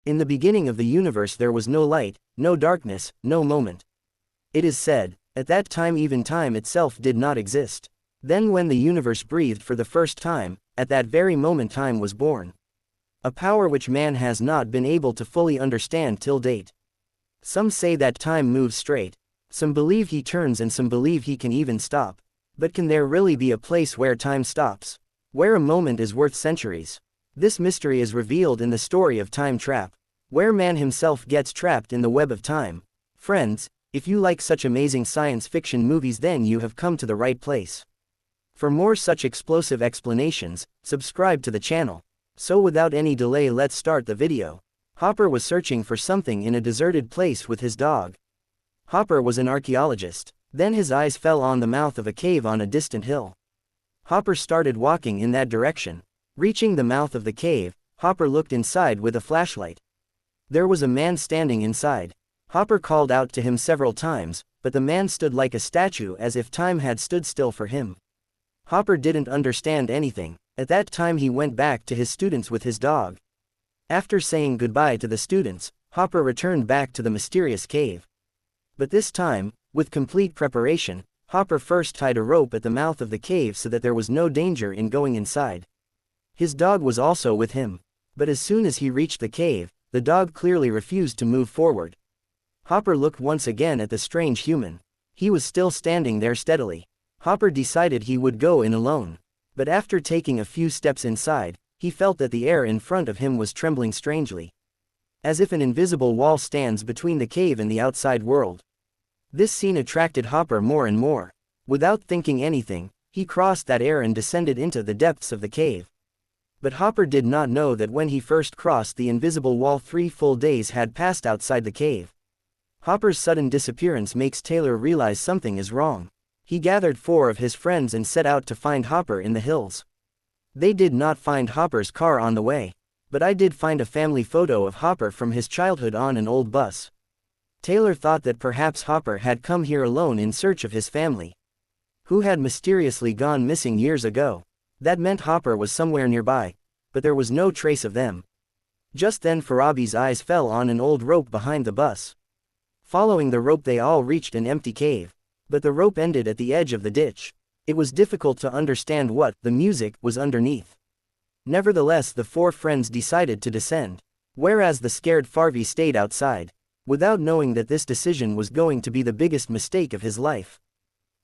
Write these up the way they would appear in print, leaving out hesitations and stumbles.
In the beginning of the universe there was no light, no darkness, no moment. It is said, at that time even time itself did not exist. Then when the universe breathed for the first time, at that very moment time was born. A power which man has not been able to fully understand till date. Some say that time moves straight. Some believe he turns and some believe he can even stop. But can there really be a place where time stops? Where a moment is worth centuries? This mystery is revealed in the story of Time Trap, where man himself gets trapped in the web of time. Friends, if you like such amazing science fiction movies, then you have come to the right place. For more such explosive explanations, subscribe to the channel. So without any delay, let's start the video. Hopper was searching for something in a deserted place with his dog. Hopper was an archaeologist. Then his eyes fell on the mouth of a cave on a distant hill. Hopper started walking in that direction. Reaching the mouth of the cave, Hopper looked inside with a flashlight. There was a man standing inside. Hopper called out to him several times, but the man stood like a statue, as if time had stood still for him. Hopper didn't understand anything. At that time he went back to his students with his dog. After saying goodbye to the students, Hopper returned back to the mysterious cave. But this time, with complete preparation, Hopper first tied a rope at the mouth of the cave so that there was no danger in going inside. His dog was also with him. But as soon as he reached the cave, the dog clearly refused to move forward. Hopper looked once again at the strange human. He was still standing there steadily. Hopper decided he would go in alone. But after taking a few steps inside, he felt that the air in front of him was trembling strangely. As if an invisible wall stands between the cave and the outside world. This scene attracted Hopper more and more. Without thinking anything, he crossed that air and descended into the depths of the cave. But Hopper did not know that when he first crossed the invisible wall, 3 full days had passed outside the cave. Hopper's sudden disappearance makes Taylor realize something is wrong. He gathered 4 of his friends and set out to find Hopper in the hills. They did not find Hopper's car on the way. But I did find a family photo of Hopper from his childhood on an old bus. Taylor thought that perhaps Hopper had come here alone in search of his family, who had mysteriously gone missing years ago. That meant Hopper was somewhere nearby, but there was no trace of them. Just then Farabi's eyes fell on an old rope behind the bus. Following the rope they all reached an empty cave, but the rope ended at the edge of the ditch. It was difficult to understand what the music was underneath. Nevertheless, the 4 friends decided to descend, whereas the scared Farvi stayed outside, without knowing that this decision was going to be the biggest mistake of his life.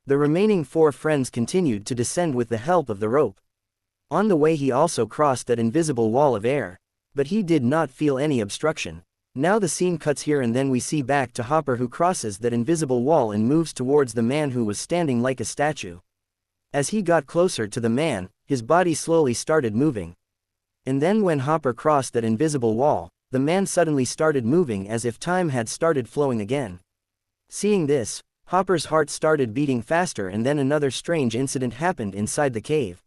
The remaining 4 friends continued to descend with the help of the rope. On the way he also crossed that invisible wall of air, but he did not feel any obstruction. Now the scene cuts here and then we see back to Hopper, who crosses that invisible wall and moves towards the man who was standing like a statue. As he got closer to the man, his body slowly started moving. And then when Hopper crossed that invisible wall, the man suddenly started moving as if time had started flowing again. Seeing this, Hopper's heart started beating faster, and then another strange incident happened inside the cave.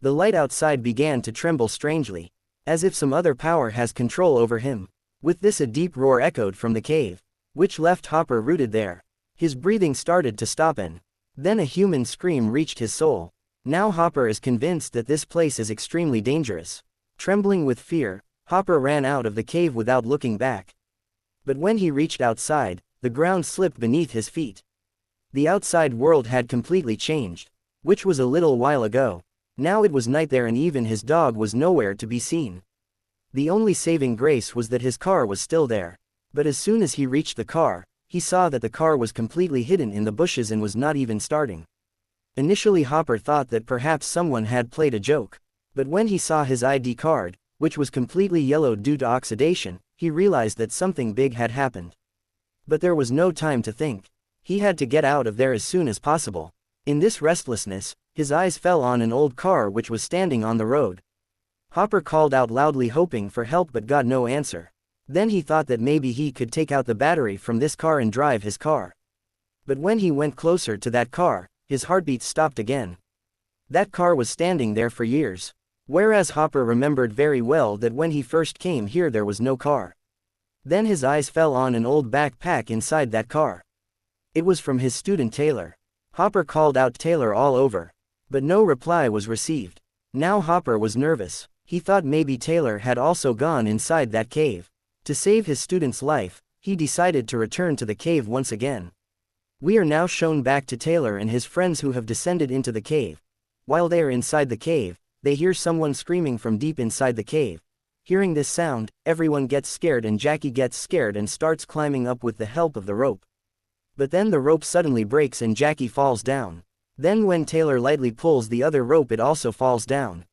The light outside began to tremble strangely, as if some other power has control over him. With this a deep roar echoed from the cave, which left Hopper rooted there. His breathing started to stop and then a human scream reached his soul. Now Hopper is convinced that this place is extremely dangerous. Trembling with fear, Hopper ran out of the cave without looking back. But when he reached outside, the ground slipped beneath his feet. The outside world had completely changed, which was a little while ago. Now it was night there and even his dog was nowhere to be seen. The only saving grace was that his car was still there. But as soon as he reached the car, he saw that the car was completely hidden in the bushes and was not even starting. Initially Hopper thought that perhaps someone had played a joke. But when he saw his ID card, which was completely yellowed due to oxidation, he realized that something big had happened. But there was no time to think. He had to get out of there as soon as possible. In this restlessness, his eyes fell on an old car which was standing on the road. Hopper called out loudly, hoping for help, but got no answer. Then he thought that maybe he could take out the battery from this car and drive his car. But when he went closer to that car, his heartbeat stopped again. That car was standing there for years. Whereas Hopper remembered very well that when he first came here there was no car. Then his eyes fell on an old backpack inside that car. It was from his student Taylor. Hopper called out Taylor all over, but no reply was received. Now Hopper was nervous. He thought maybe Taylor had also gone inside that cave. To save his student's life, he decided to return to the cave once again. We are now shown back to Taylor and his friends who have descended into the cave. While they are inside the cave, they hear someone screaming from deep inside the cave. Hearing this sound, everyone gets scared and Jackie gets scared and starts climbing up with the help of the rope. But then the rope suddenly breaks and Jackie falls down. Then when Taylor lightly pulls the other rope, it also falls down.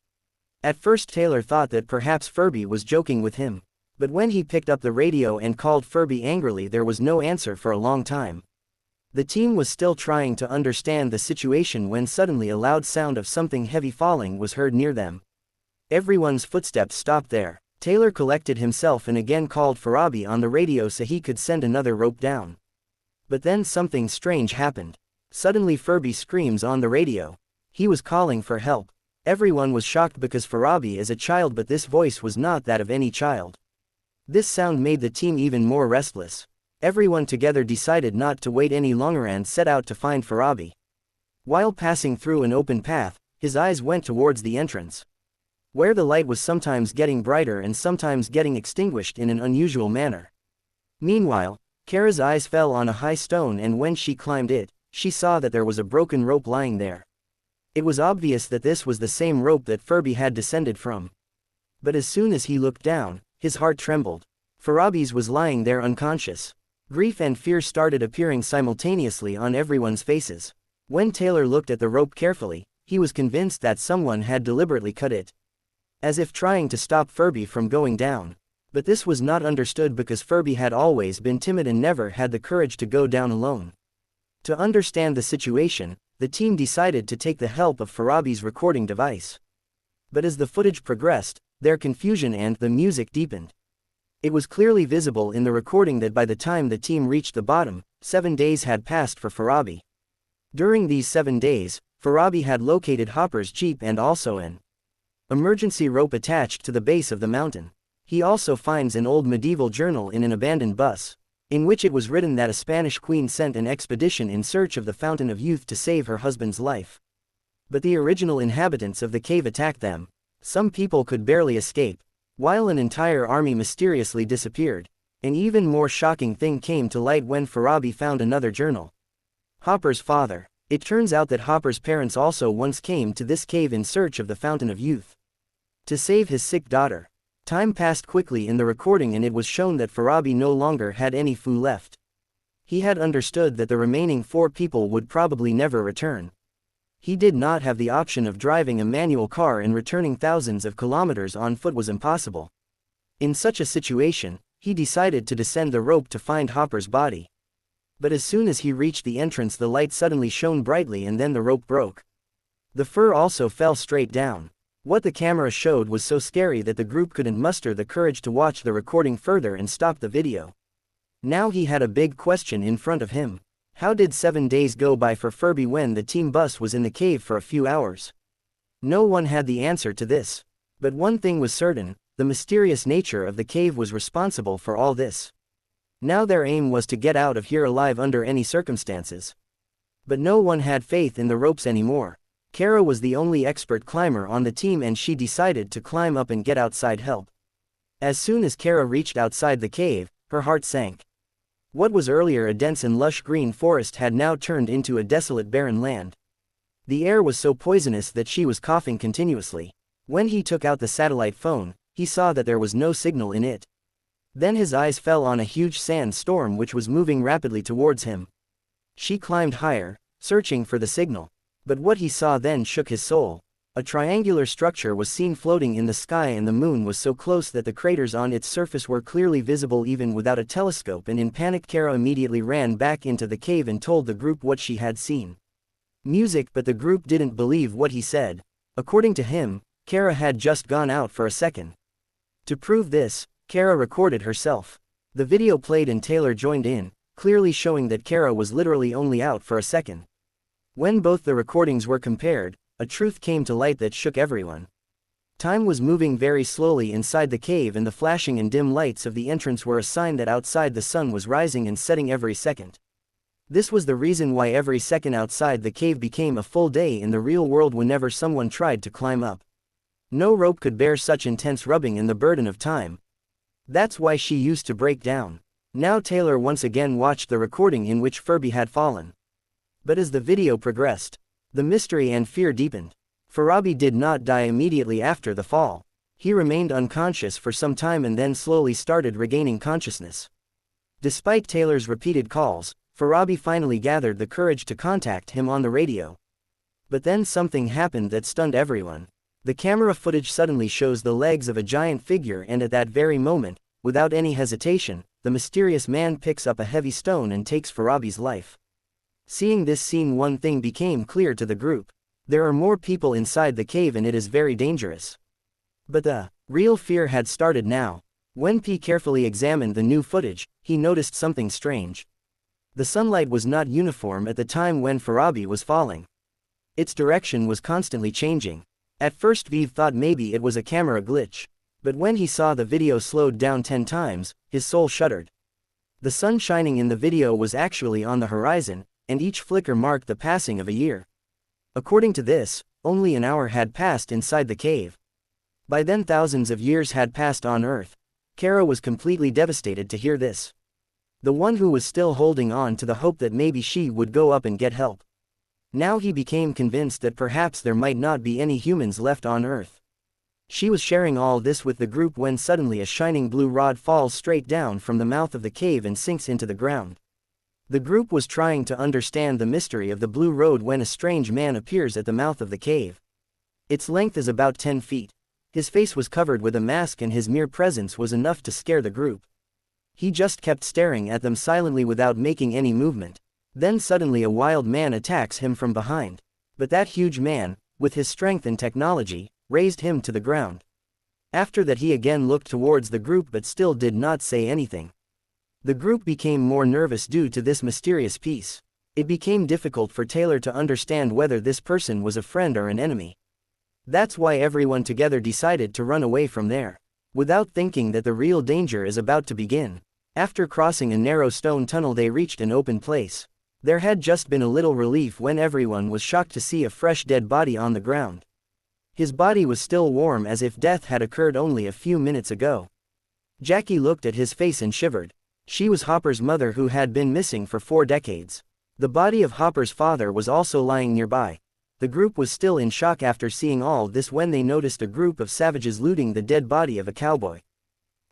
At first Taylor thought that perhaps Furby was joking with him. But when he picked up the radio and called Furby angrily, there was no answer for a long time. The team was still trying to understand the situation when suddenly a loud sound of something heavy falling was heard near them. Everyone's footsteps stopped there. Taylor collected himself and again called Furby on the radio so he could send another rope down. But then something strange happened. Suddenly Furby screams on the radio. He was calling for help. Everyone was shocked because Furby is a child, but this voice was not that of any child. This sound made the team even more restless. Everyone together decided not to wait any longer and set out to find Furby. While passing through an open path, his eyes went towards the entrance, where the light was sometimes getting brighter and sometimes getting extinguished in an unusual manner. Meanwhile, Kara's eyes fell on a high stone, and when she climbed it, she saw that there was a broken rope lying there. It was obvious that this was the same rope that Furby had descended from. But as soon as he looked down, his heart trembled. Furby's was lying there unconscious. Grief and fear started appearing simultaneously on everyone's faces. When Taylor looked at the rope carefully, he was convinced that someone had deliberately cut it, as if trying to stop Furby from going down. But this was not understood because Furby had always been timid and never had the courage to go down alone. To understand the situation, the team decided to take the help of Furby's recording device. But as the footage progressed, their confusion and the music deepened. It was clearly visible in the recording that by the time the team reached the bottom, 7 days had passed for Furby. During these 7 days, Furby had located Hopper's jeep and also an emergency rope attached to the base of the mountain. He also finds an old medieval journal in an abandoned bus, in which it was written that a Spanish queen sent an expedition in search of the Fountain of Youth to save her husband's life. But the original inhabitants of the cave attacked them. Some people could barely escape, while an entire army mysteriously disappeared. An even more shocking thing came to light when Furby found another journal. Hopper's father. It turns out that Hopper's parents also once came to this cave in search of the Fountain of Youth, to save his sick daughter. Time passed quickly in the recording and it was shown that Furby no longer had any food left. He had understood that the remaining 4 people would probably never return. He did not have the option of driving a manual car, and returning thousands of kilometers on foot was impossible. In such a situation, he decided to descend the rope to find Hopper's body. But as soon as he reached the entrance, the light suddenly shone brightly and then the rope broke. The fur also fell straight down. What the camera showed was so scary that the group couldn't muster the courage to watch the recording further and stop the video. Now he had a big question in front of him. How did 7 days go by for Furby when the team bus was in the cave for a few hours? No one had the answer to this. But one thing was certain: the mysterious nature of the cave was responsible for all this. Now their aim was to get out of here alive under any circumstances. But no one had faith in the ropes anymore. Kara was the only expert climber on the team and she decided to climb up and get outside help. As soon as Kara reached outside the cave, her heart sank. What was earlier a dense and lush green forest had now turned into a desolate barren land. The air was so poisonous that she was coughing continuously. When he took out the satellite phone, he saw that there was no signal in it. Then his eyes fell on a huge sand storm which was moving rapidly towards him. She climbed higher, searching for the signal. But what he saw then shook his soul. A triangular structure was seen floating in the sky and the moon was so close that the craters on its surface were clearly visible even without a telescope, and in panic Kara immediately ran back into the cave and told the group what she had seen. Music, but the group didn't believe what he said. According to him, Kara had just gone out for a second. To prove this, Kara recorded herself. The video played and Taylor joined in, clearly showing that Kara was literally only out for a second. When both the recordings were compared, a truth came to light that shook everyone. Time was moving very slowly inside the cave and the flashing and dim lights of the entrance were a sign that outside the sun was rising and setting every second. This was the reason why every second outside the cave became a full day in the real world whenever someone tried to climb up. No rope could bear such intense rubbing and the burden of time. That's why she used to break down. Now Taylor once again watched the recording in which Furby had fallen. But as the video progressed, the mystery and fear deepened. Farabi did not die immediately after the fall. He remained unconscious for some time and then slowly started regaining consciousness. Despite Taylor's repeated calls, Farabi finally gathered the courage to contact him on the radio. But then something happened that stunned everyone. The camera footage suddenly shows the legs of a giant figure, and at that very moment, without any hesitation, the mysterious man picks up a heavy stone and takes Farabi's life. Seeing this scene, one thing became clear to the group. There are more people inside the cave and it is very dangerous. But the real fear had started now. When P carefully examined the new footage, he noticed something strange. The sunlight was not uniform at the time when Farabi was falling. Its direction was constantly changing. At first Viv thought maybe it was a camera glitch. But when he saw the video slowed down 10 times, his soul shuddered. The sun shining in the video was actually on the horizon, and each flicker marked the passing of a year. According to this, only an hour had passed inside the cave. By then thousands of years had passed on Earth. Kara was completely devastated to hear this. The one who was still holding on to the hope that maybe she would go up and get help. Now he became convinced that perhaps there might not be any humans left on Earth. She was sharing all this with the group when suddenly a shining blue rod falls straight down from the mouth of the cave and sinks into the ground. The group was trying to understand the mystery of the blue road when a strange man appears at the mouth of the cave. Its length is about 10 feet. His face was covered with a mask and his mere presence was enough to scare the group. He just kept staring at them silently without making any movement. Then suddenly a wild man attacks him from behind. But that huge man, with his strength and technology, raised him to the ground. After that he again looked towards the group but still did not say anything. The group became more nervous due to this mysterious piece. It became difficult for Taylor to understand whether this person was a friend or an enemy. That's why everyone together decided to run away from there, without thinking that the real danger is about to begin. After crossing a narrow stone tunnel they reached an open place. There had just been a little relief when everyone was shocked to see a fresh dead body on the ground. His body was still warm as if death had occurred only a few minutes ago. Jackie looked at his face and shivered. She was Hopper's mother who had been missing for 4 decades. The body of Hopper's father was also lying nearby. The group was still in shock after seeing all this when they noticed a group of savages looting the dead body of a cowboy.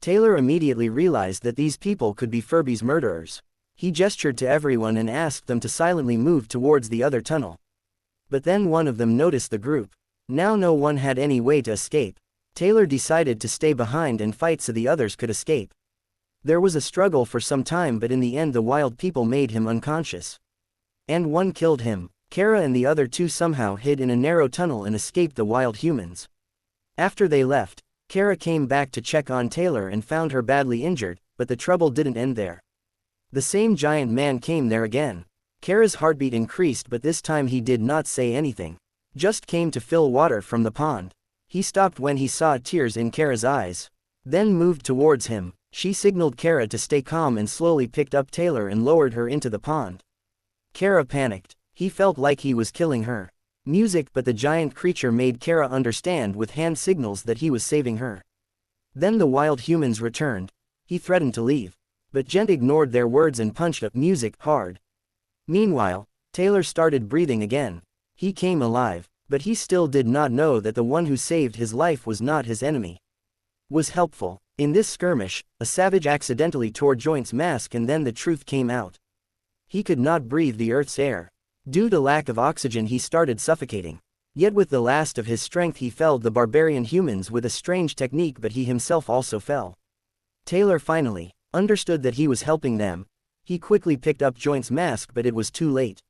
Taylor immediately realized that these people could be Furby's murderers. He gestured to everyone and asked them to silently move towards the other tunnel. But then one of them noticed the group. Now no one had any way to escape. Taylor decided to stay behind and fight so the others could escape. There was a struggle for some time but in the end the wild people made him unconscious. And one killed him. Kara and the other 2 somehow hid in a narrow tunnel and escaped the wild humans. After they left, Kara came back to check on Taylor and found her badly injured, but the trouble didn't end there. The same giant man came there again. Kara's heartbeat increased but this time he did not say anything. Just came to fill water from the pond. He stopped when he saw tears in Kara's eyes. Then moved towards him. She signaled Kara to stay calm and slowly picked up Taylor and lowered her into the pond. Kara panicked. He felt like he was killing her. Music, but the giant creature made Kara understand with hand signals that he was saving her. Then the wild humans returned. He threatened to leave. But Gent ignored their words and punched up music hard. Meanwhile, Taylor started breathing again. He came alive, but he still did not know that the one who saved his life was not his enemy. Was helpful. In this skirmish, a savage accidentally tore Joint's mask and then the truth came out. He could not breathe the Earth's air. Due to lack of oxygen he started suffocating. Yet with the last of his strength he felled the barbarian humans with a strange technique but he himself also fell. Taylor finally understood that he was helping them. He quickly picked up Joint's mask but it was too late.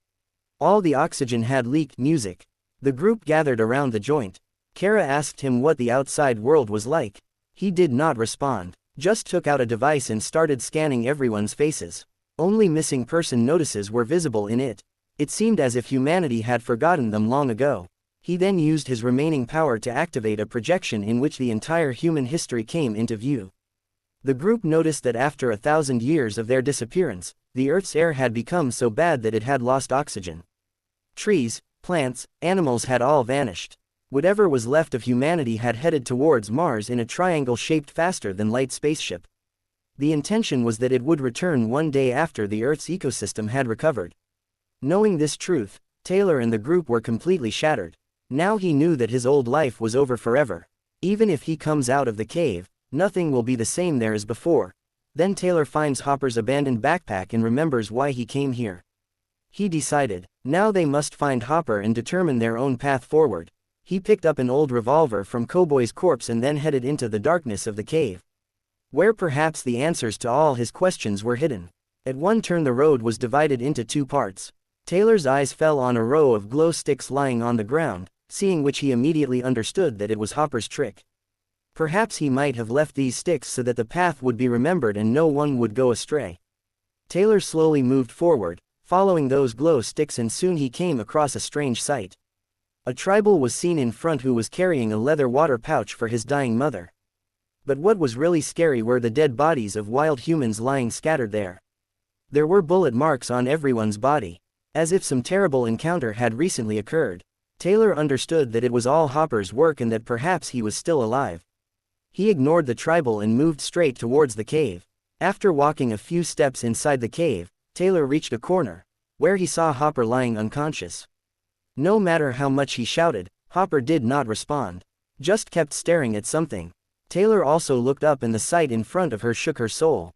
All the oxygen had leaked. Music. The group gathered around the Joint. Kara asked him what the outside world was like. He did not respond, just took out a device and started scanning everyone's faces. Only missing person notices were visible in it. It seemed as if humanity had forgotten them long ago. He then used his remaining power to activate a projection in which the entire human history came into view. The group noticed that after 1,000 years of their disappearance, the Earth's air had become so bad that it had lost oxygen. Trees, plants, animals had all vanished. Whatever was left of humanity had headed towards Mars in a triangle shaped faster than light spaceship. The intention was that it would return one day after the Earth's ecosystem had recovered. Knowing this truth, Taylor and the group were completely shattered. Now he knew that his old life was over forever. Even if he comes out of the cave, nothing will be the same there as before. Then Taylor finds Hopper's abandoned backpack and remembers why he came here. He decided, now they must find Hopper and determine their own path forward. He picked up an old revolver from Cowboy's corpse and then headed into the darkness of the cave, where perhaps the answers to all his questions were hidden. At one turn the road was divided into two parts. Taylor's eyes fell on a row of glow sticks lying on the ground, seeing which he immediately understood that it was Hopper's trick. Perhaps he might have left these sticks so that the path would be remembered and no one would go astray. Taylor slowly moved forward, following those glow sticks, and soon he came across a strange sight. A tribal was seen in front who was carrying a leather water pouch for his dying mother. But what was really scary were the dead bodies of wild humans lying scattered there. There were bullet marks on everyone's body, as if some terrible encounter had recently occurred. Taylor understood that it was all Hopper's work and that perhaps he was still alive. He ignored the tribal and moved straight towards the cave. After walking a few steps inside the cave, Taylor reached a corner, where he saw Hopper lying unconscious. No matter how much he shouted, Hopper did not respond, just kept staring at something. Taylor also looked up and the sight in front of her shook her soul.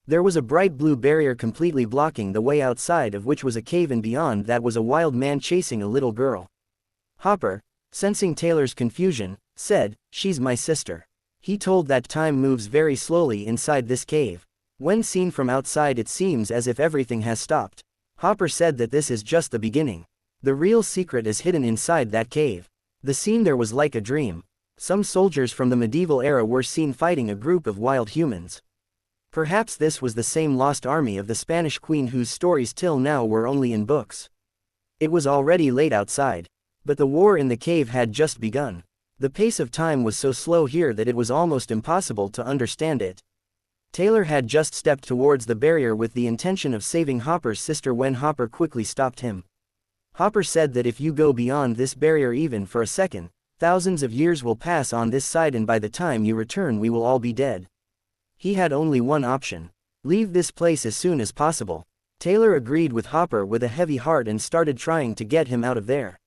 There was a bright blue barrier completely blocking the way, outside of which was a cave, and beyond that was a wild man chasing a little girl. Hopper, sensing Taylor's confusion, said, "She's my sister." He told that time moves very slowly inside this cave. When seen from outside it seems as if everything has stopped. Hopper said that this is just the beginning. The real secret is hidden inside that cave. The scene there was like a dream. Some soldiers from the medieval era were seen fighting a group of wild humans. Perhaps this was the same lost army of the Spanish queen whose stories till now were only in books. It was already late outside, but the war in the cave had just begun. The pace of time was so slow here that it was almost impossible to understand it. Taylor had just stepped towards the barrier with the intention of saving Hopper's sister when Hopper quickly stopped him. Hopper said that if you go beyond this barrier even for a second, thousands of years will pass on this side, and by the time you return we will all be dead. He had only one option: leave this place as soon as possible. Taylor agreed with Hopper with a heavy heart and started trying to get him out of there.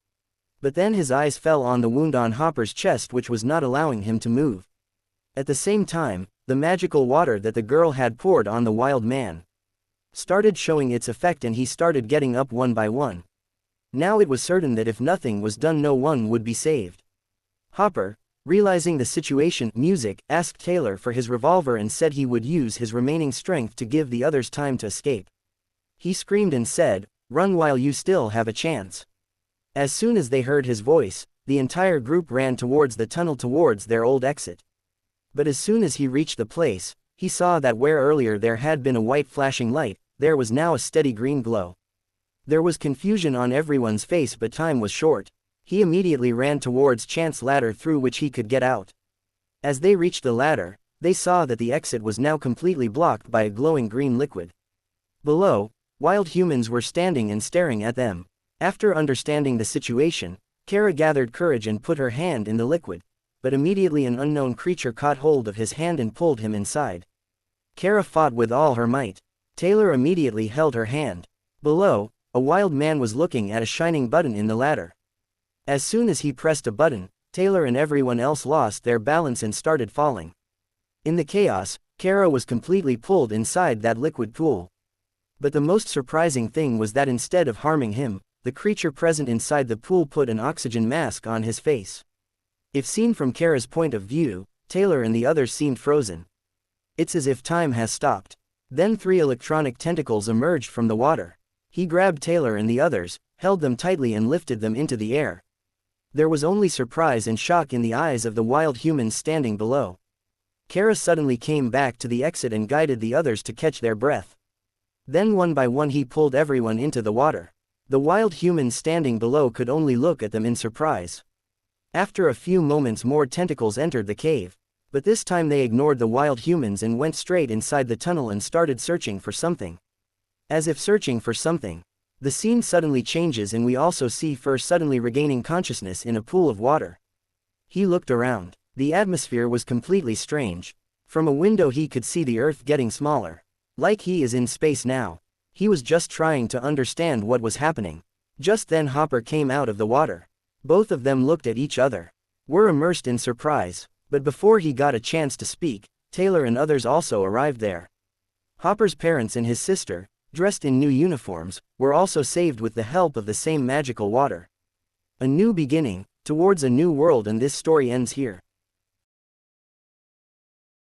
But then his eyes fell on the wound on Hopper's chest, which was not allowing him to move. At the same time, the magical water that the girl had poured on the wild man started showing its effect, and he started getting up one by one. Now it was certain that if nothing was done no one would be saved. Hopper, realizing the situation, asked Taylor for his revolver and said he would use his remaining strength to give the others time to escape. He screamed and said, "Run while you still have a chance." As soon as they heard his voice, the entire group ran towards the tunnel towards their old exit. But as soon as he reached the place, he saw that where earlier there had been a white flashing light, there was now a steady green glow. There was confusion on everyone's face, but time was short. He immediately ran towards Chant's ladder through which he could get out. As they reached the ladder, they saw that the exit was now completely blocked by a glowing green liquid. Below, wild humans were standing and staring at them. After understanding the situation, Kara gathered courage and put her hand in the liquid, but immediately an unknown creature caught hold of his hand and pulled him inside. Kara fought with all her might. Taylor immediately held her hand. Below, a wild man was looking at a shining button in the ladder. As soon as he pressed a button, Taylor and everyone else lost their balance and started falling. In the chaos, Kara was completely pulled inside that liquid pool. But the most surprising thing was that instead of harming him, the creature present inside the pool put an oxygen mask on his face. If seen from Kara's point of view, Taylor and the others seemed frozen. It's as if time has stopped. Then 3 electronic tentacles emerged from the water. He grabbed Taylor and the others, held them tightly and lifted them into the air. There was only surprise and shock in the eyes of the wild humans standing below. Kara suddenly came back to the exit and guided the others to catch their breath. Then one by one he pulled everyone into the water. The wild humans standing below could only look at them in surprise. After a few moments more tentacles entered the cave, but this time they ignored the wild humans and went straight inside the tunnel and started searching for something. As if searching for something, the scene suddenly changes and we also see Fur suddenly regaining consciousness in a pool of water. He looked around. The atmosphere was completely strange. From a window he could see the Earth getting smaller. Like he is in space now. He was just trying to understand what was happening. Just then Hopper came out of the water. Both of them looked at each other. Were immersed in surprise, but before he got a chance to speak, Taylor and others also arrived there. Hopper's parents and his sister, dressed in new uniforms, were also saved with the help of the same magical water. A new beginning, towards a new world, and this story ends here.